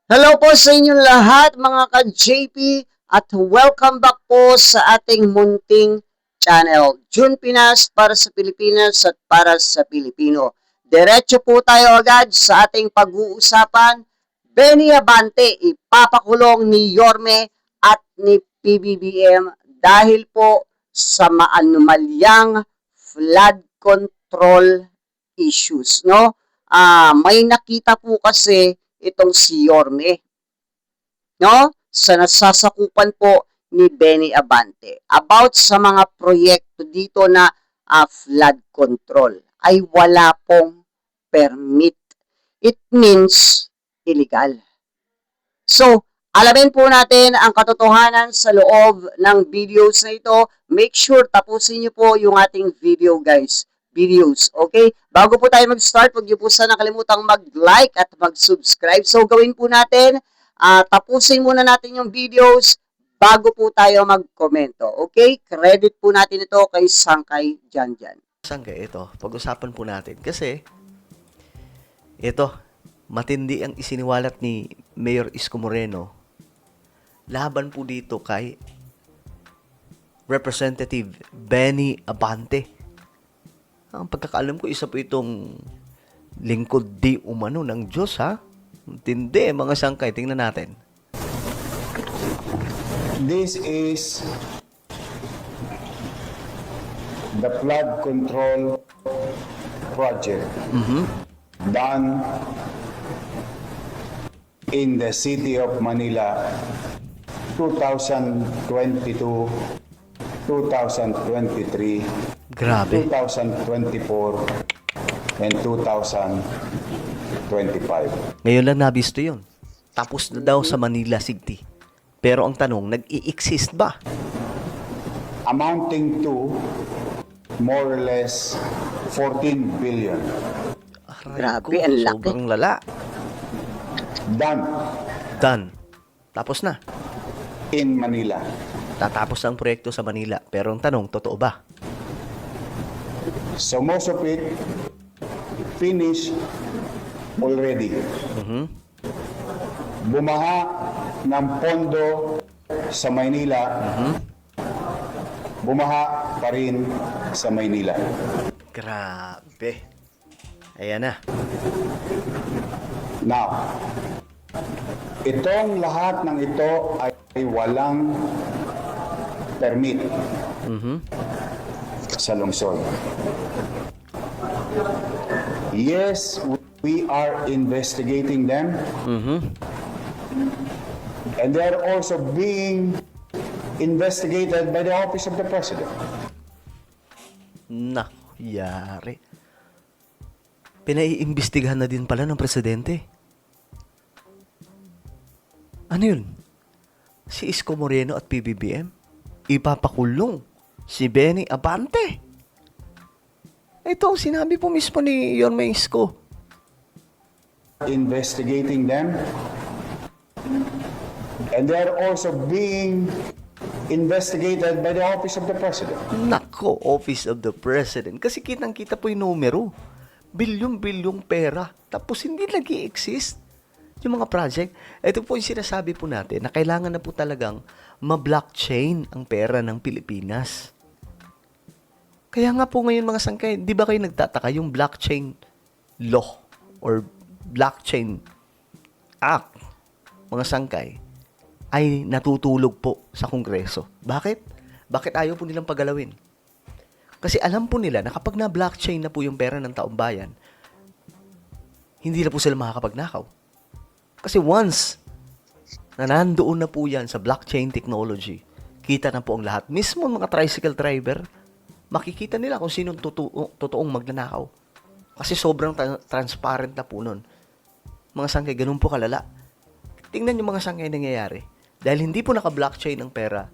Hello po sa inyong lahat mga ka-JP at welcome back po sa ating munting channel. June Pinas para sa Pilipinas at para sa Pilipino. Diretso po tayo agad sa ating pag-uusapan. Benny Abante, ipapakulong ni Yorme at ni PBBM dahil po sa maanumalyang flood control issues, no? May nakita po kasi itong si Yorme, no? Sa nasasakupan po ni Benny Abante about sa mga proyekto dito na flood control ay wala pong permit. It means illegal. So, alamin po natin ang katotohanan sa loob ng videos na ito. Make sure tapusin niyo po yung ating video, guys. Videos, okay? Bago po tayo mag-start, huwag niyo po sana kalimutang mag-like at mag-subscribe. So, gawin po natin, tapusin muna natin yung videos bago po tayo mag-komento, okay? Credit po natin ito kay Sangkay Janjan. Sangkay, ito, pag-usapan po natin. Kasi, ito, matindi ang isiniwalat ni Mayor Isko Moreno laban po dito kay Representative Benny Abante. Ang pagkakaalam ko, isa po itong lingkod di umano ng Diyos, ha? Tindi, mga sangkay. Tingnan natin. This is the flood control project done in the city of Manila 2022, 2023, Grabe. 2024, and 2025. Ngayon lang nabisto yun. Tapos na daw sa Manila City. Pero ang tanong, nag-i-exist ba? Amounting to more or less 14 billion. Aray Grabe, ko, ang laki. sobrang lala. Done Done. Tapos na. in Manila. Tatapos ang proyekto sa Manila. Pero ang tanong, totoo ba? So most of it finished already. Bumaha ng pondo sa Maynila. Bumaha pa rin sa Maynila. Grabe. Ayan na. Now, itong lahat ng ito ay walang permit sa lungsod. Yes, we are investigating them. And they are also being investigated by the Office of the President. Yari. Pinaiimbestigahan na din pala ng presidente. Ano yun? Si Isko Moreno at PBBM? Ipapakulong si Benny Abante. Ito, sinabi po mismo ni Yorme Isko. Investigating them. And they are also being investigated by the Office of the President. Nako, Office of the President. Kasi kitang-kita po yung numero. Bilyong-bilyong pera. Tapos hindi nag-i-exist yung mga project. Ito po yung sinasabi po natin na kailangan na po talagang ma-blockchain ang pera ng Pilipinas. Kaya nga po ngayon mga sangkay, di ba kayo nagtataka yung blockchain law or blockchain act, mga sangkay, ay natutulog po sa Kongreso. Bakit? Bakit ayaw po nilang pagalawin? Kasi alam po nila na kapag na-blockchain na po yung pera ng taong bayan, hindi na po sila makakapagnakaw. Kasi once na nandoon na po yan sa blockchain technology, kita na po ang lahat. Mismo mga tricycle driver, makikita nila kung sinong totoong magnanakaw. Kasi sobrang transparent na po nun. Mga sangkay, ganun po kalala. Tingnan yung mga sangkay nangyayari. Dahil hindi po naka-blockchain ang pera,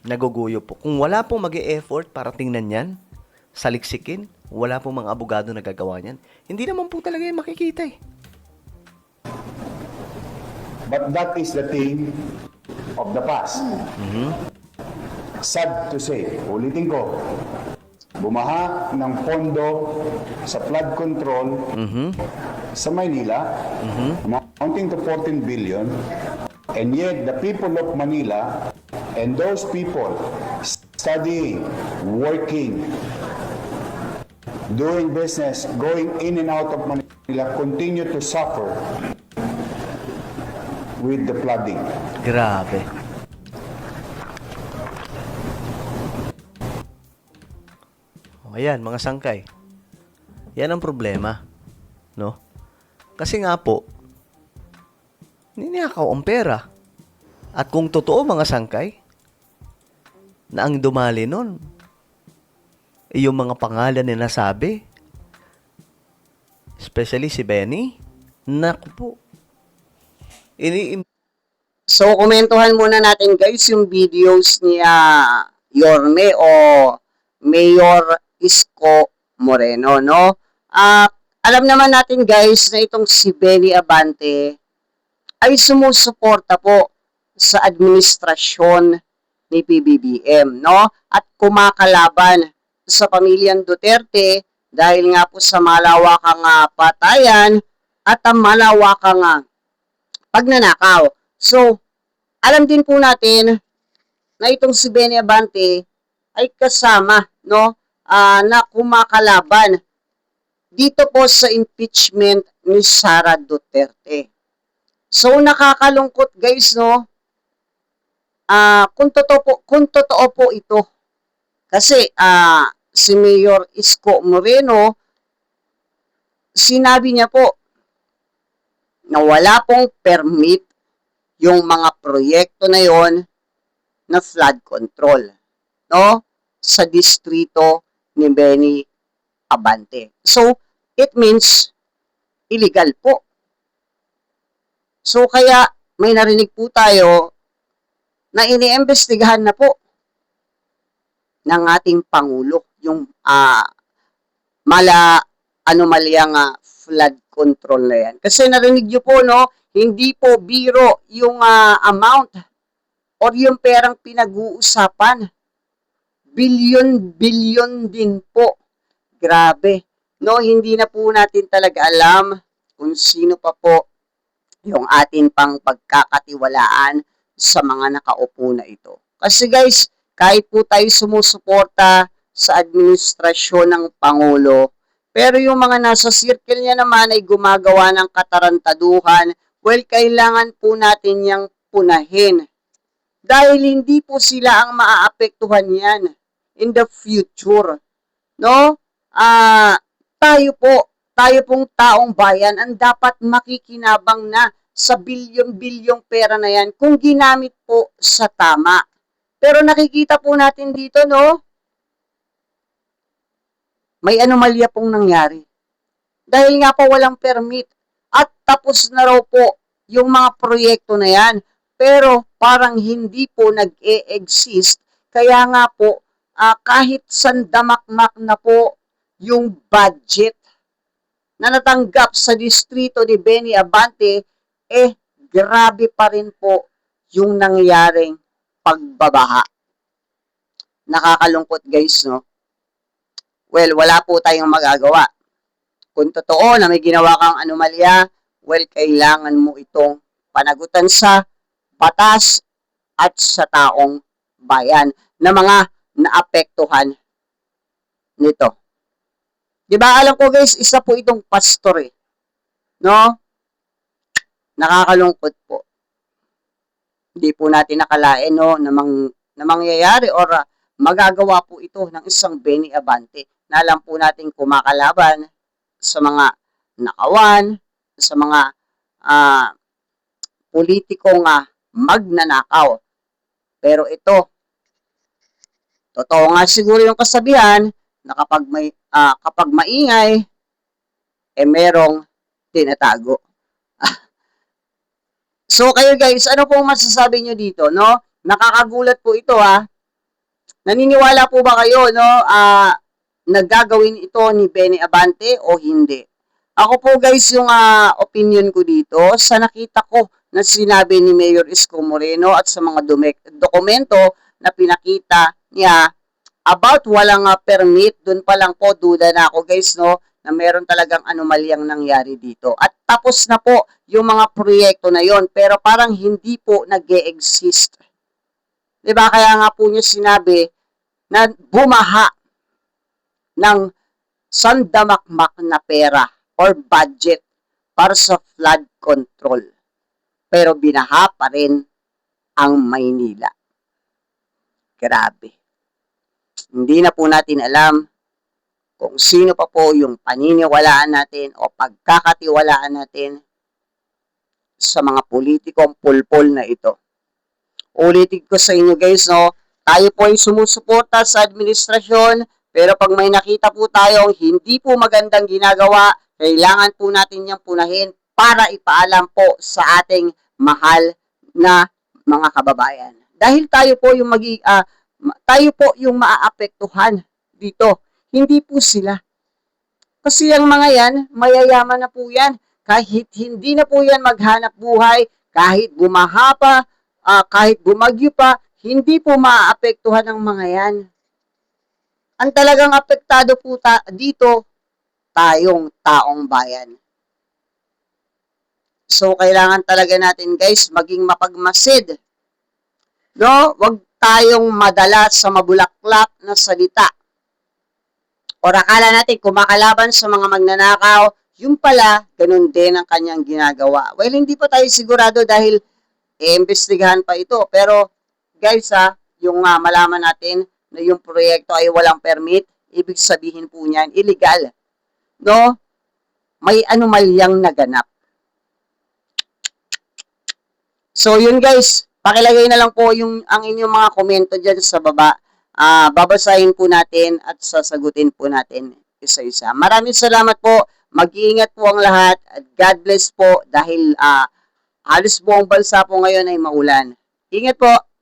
naguguyo po. Kung wala pong mag-e-effort para tingnan yan, saliksikin, wala pong mga abogado na gagawa yan, hindi naman po talaga yung makikita eh. But that is the thing of the past. Sad to say, ulitin ko, bumaha ng pondo sa flood control sa Maynila, amounting to 14 billion, and yet the people of Manila and those people studying, working, doing business, going in and out of Manila continue to suffer with the flooding. Grabe. O, ayan, mga sangkay. Yan ang problema. No? Kasi nga po, ninakaw ang pera. At kung totoo, mga sangkay, na ang dumali nun, yung mga pangalan na nasabi, especially si Benny, naku po, So, komentuhan muna natin guys yung videos ni Yorme o Mayor Isko Moreno, no? Alam naman natin guys na itong si Benny Abante ay sumusuporta po sa administrasyon ni PBBM, no? At kumakalaban sa pamilyang Duterte dahil nga po sa malawakang patayan at ang malawakang pagnanakaw. So, alam din po natin na itong si Benny Abante ay kasama, no, na kumakalaban dito po sa impeachment ni Sara Duterte. So, nakakalungkot guys, no, kung totoo po ito. Kasi, si Mayor Isko Moreno, sinabi niya po na wala pong permit yung mga proyekto na yon na flood control, no? Sa distrito ni Benny Abante. So, it means illegal po. So, kaya may narinig po tayo na iniimbestigahan na po ng ating Pangulo yung anomalyang flood control na yan. Kasi narinig nyo po, no, hindi po biro yung amount or yung perang pinag-uusapan. Bilyon din po. Grabe. No, hindi na po natin talaga alam kung sino pa po yung atin pang pagkakatiwalaan sa mga nakaupo na ito. Kasi guys, kahit po tayo sumusuporta sa administrasyon ng Pangulo, pero yung mga nasa circle niya naman ay gumagawa ng katarantaduhan, well, kailangan po natin yang punahin. Dahil hindi po sila ang maaapektuhan yan in the future. No? Tayo pong taong bayan ang dapat makikinabang na sa bilyon-bilyong pera na yan kung ginamit po sa tama. Pero nakikita po natin dito, no? May anomalya pong nangyari. Dahil nga po walang permit at tapos na raw po yung mga proyekto na yan. Pero parang hindi po nag-e-exist. Kaya nga po, kahit sandamakmak na po yung budget na natanggap sa distrito ni Benny Abante, grabe pa rin po yung nangyaring pagbabaha. Nakakalungkot guys, no? Well, wala po tayong magagawa. Kung totoo na may ginawa kang anomalya, well, kailangan mo itong panagutan sa batas at sa taong bayan na mga naapektuhan nito. Di ba alam ko guys, isa po itong pastor no? Nakakalungkot po. Hindi po natin nakalain, no, na mangyayari or magagawa po ito ng isang Benny Abante na alam po natin kumakalaban sa mga nakawan, sa mga politikong magnanakaw. Pero ito, totoo nga siguro yung kasabihan na kapag maingay, merong tinatago. So kayo guys, ano pong masasabi nyo dito, no? Nakakagulat po ito Naniniwala po ba kayo, no, naggagawin ito ni Benny Abante o hindi? Ako po guys, yung opinion ko dito, sa nakita ko na sinabi ni Mayor Isko Moreno at sa mga dokumento na pinakita niya about walang permit, dun pa lang po duda na ako guys, no, na meron talagang anomalyang nangyari dito. At tapos na po yung mga proyekto na yon, pero parang hindi po nag-e-exist. Diba? Kaya nga po niya sinabi na bumaha ng sandamakmak na pera or budget para sa flood control. Pero binaha pa rin ang Maynila. Grabe. Hindi na po natin alam kung sino pa po yung paniniwalaan natin o pagkakatiwalaan natin sa mga politikong pulpol na ito. Ulitin ko sa inyo guys, no, tayo po ay sumusuporta sa administrasyon, pero pag may nakita po tayong hindi po magandang ginagawa, kailangan po natin niyang punahin para ipaalam po sa ating mahal na mga kababayan. Dahil tayo po yung tayo po yung maaapektuhan dito, hindi po sila. Kasi ang mga yan, mayayaman na po yan. Kahit hindi na po yan maghanap buhay, kahit bumaha pa, kahit bumagyo pa, hindi po maaapektuhan ng mga yan. Ang talagang apektado po dito, tayong taong bayan. So, kailangan talaga natin guys, maging mapagmasid. No? Huwag tayong madala sa mabulaklak na salita. O akala natin kumakalaban sa mga magnanakaw, yung pala, ganun din ang kanyang ginagawa. Well, hindi pa tayo sigurado dahil iimbestigahan pa ito. Pero, guys yung malaman natin na yung proyekto ay walang permit, ibig sabihin po niyan, illegal. No? May anomalyang naganap. So, yun guys, pakilagay na lang po ang inyong mga komento dyan sa baba. Babasahin po natin at sasagutin po natin isa-isa. Maraming salamat po. Mag-iingat po ang lahat at God bless po dahil halos buong bansa po ngayon ay maulan. Ingat po.